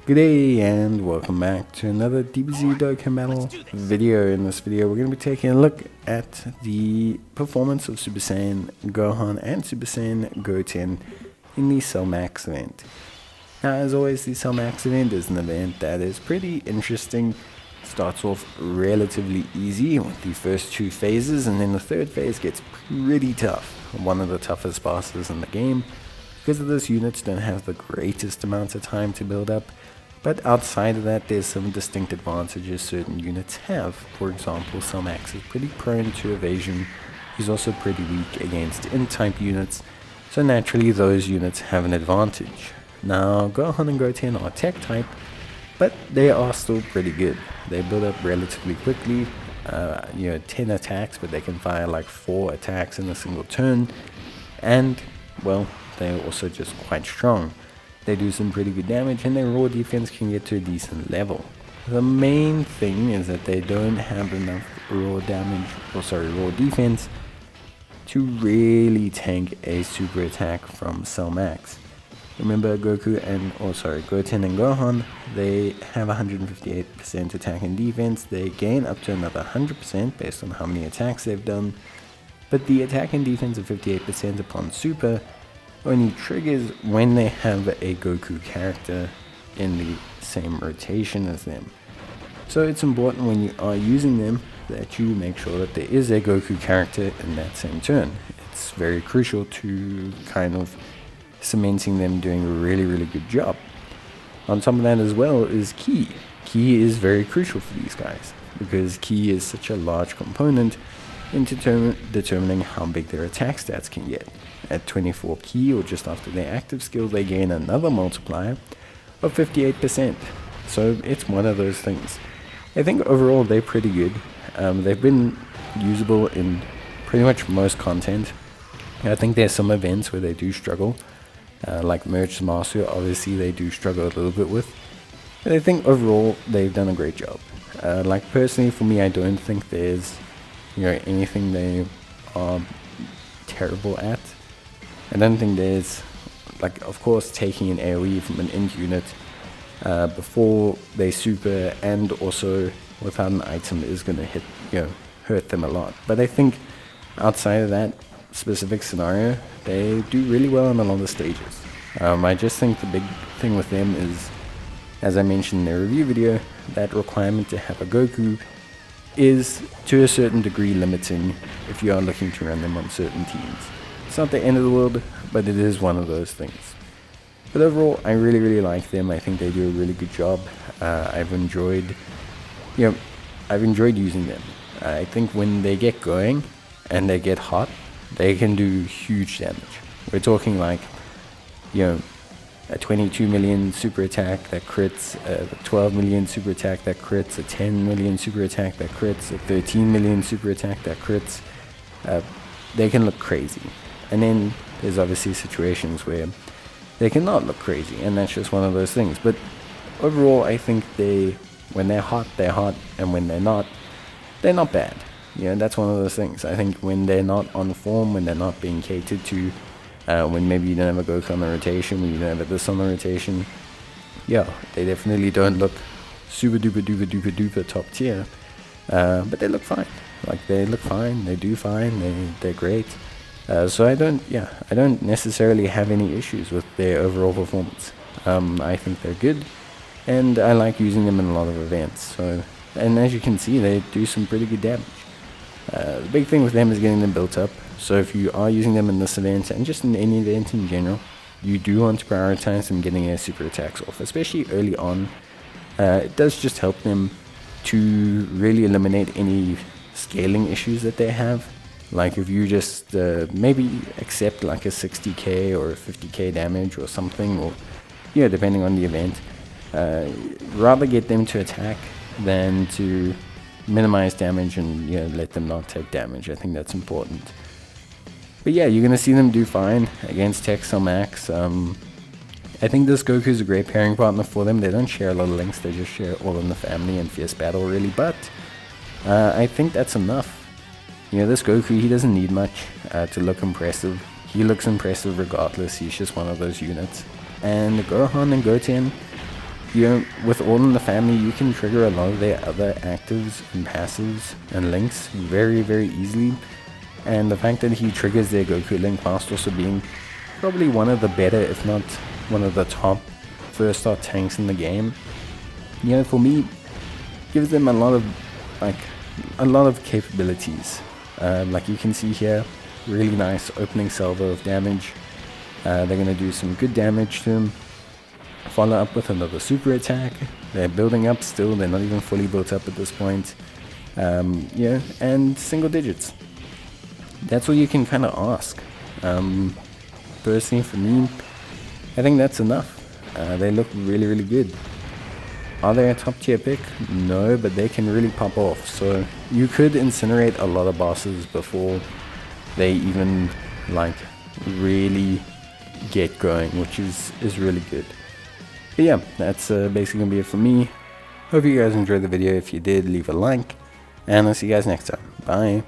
Good day and welcome back to another Dbz Dokkan battle video. In this video we're going to be taking a look at the performance of Super Saiyan Gohan and Super Saiyan Goten in the Cell Max event. Now, as always, the Cell Max event is an event that is pretty interesting. Starts off relatively easy with the first two phases, and then the third phase gets pretty tough. One of the toughest bosses in the game. Because of this, units don't have the greatest amount of time to build up. But outside of that, there's some distinct advantages certain units have. For example, Cell Max is pretty prone to evasion. He's also pretty weak against N-type units, so naturally those units have an advantage. Now, Gohan and Goten are tech type, but they are still pretty good. They build up relatively quickly, 10 attacks, but they can fire like 4 attacks in a single turn, and, well, they're also just quite strong. They do some pretty good damage, and their raw defense can get to a decent level. The main thing is that they don't have enough raw defense to really tank a super attack from Cell Max. Remember, Goten and Gohan, they have 158% attack and defense. They gain up to another 100% based on how many attacks they've done. But the attack and defense of 58% upon super only triggers when they have a Goku character in the same rotation as them. So it's important when you are using them that you make sure that there is a Goku character in that same turn. It's very crucial to kind of cementing them doing a really good job. On top of that as well is Ki. Ki is very crucial for these guys because Ki is such a large component in determining how big their attack stats can get. At 24 Ki, or just after their active skill, they gain another multiplier of 58%. So it's one of those things. I think overall they're pretty good. They've been usable in pretty much most content. I think there's some events where they do struggle, like Merge Master, obviously they do struggle a little bit with. But I think overall they've done a great job. Like personally for me, I don't think there's anything they are terrible at. I don't think there's, like, of course, taking an AoE from an end unit before they super and also without an item is going to hurt them a lot. But I think outside of that specific scenario, they do really well on a lot of stages. I just think the big thing with them is, as I mentioned in their review video, that requirement to have a Goku is to a certain degree limiting if you are looking to run them on certain teams. It's not the end of the world, but it is one of those things. But overall, I really like them. I think they do a really good job. I've enjoyed using them. I think when they get going and they get hot, they can do huge damage. We're talking like, a 22 million super attack that crits, a 12 million super attack that crits, a 10 million super attack that crits, a 13 million super attack that crits. They can look crazy. And then there's obviously situations where they cannot look crazy, and that's just one of those things. But overall, I think when they're hot, and when they're not bad. That's one of those things. I think when they're not on form, when they're not being catered to, when maybe you don't have a Goku on the rotation, when you don't have this on the rotation, they definitely don't look super duper top tier, but they look fine. They look fine, they do fine, they're great. So I don't necessarily have any issues with their overall performance. I think they're good, and I like using them in a lot of events. So, and as you can see, they do some pretty good damage. The big thing with them is getting them built up. So if you are using them in this event, and just in any event in general, you do want to prioritize them getting their super attacks off, especially early on. It does just help them to really eliminate any scaling issues that they have. Like if you just maybe accept like a 60k or a 50k damage or something, or depending on the event, rather get them to attack than to minimize damage and let them not take damage. I think that's important. But you're gonna see them do fine against Cell Max. I think this Goku is a great pairing partner for them. They don't share a lot of links, they just share All in the Family and Fierce Battle really, but I think that's enough. This Goku, he doesn't need much to look impressive. He looks impressive regardless. He's just one of those units. And Gohan and Goten, with All in the Family, you can trigger a lot of their other actives and passives and links very, very easily. And the fact that he triggers their Goku link whilst also being probably one of the better, if not one of the top first star tanks in the game, for me, gives them a lot of capabilities. Like you can see here, really nice opening salvo of damage. They're going to do some good damage to him. Follow up with another super attack. They're building up still, they're not even fully built up at this point. And single digits. That's all you can kind of ask. Personally for me, I think that's enough. They look really, really good. Are they a top tier pick? No, but they can really pop off. So you could incinerate a lot of bosses before they even really get going, which is really good. But yeah, that's basically gonna be it for me. Hope you guys enjoyed the video. If you did, leave a like, and I'll see you guys next time. Bye.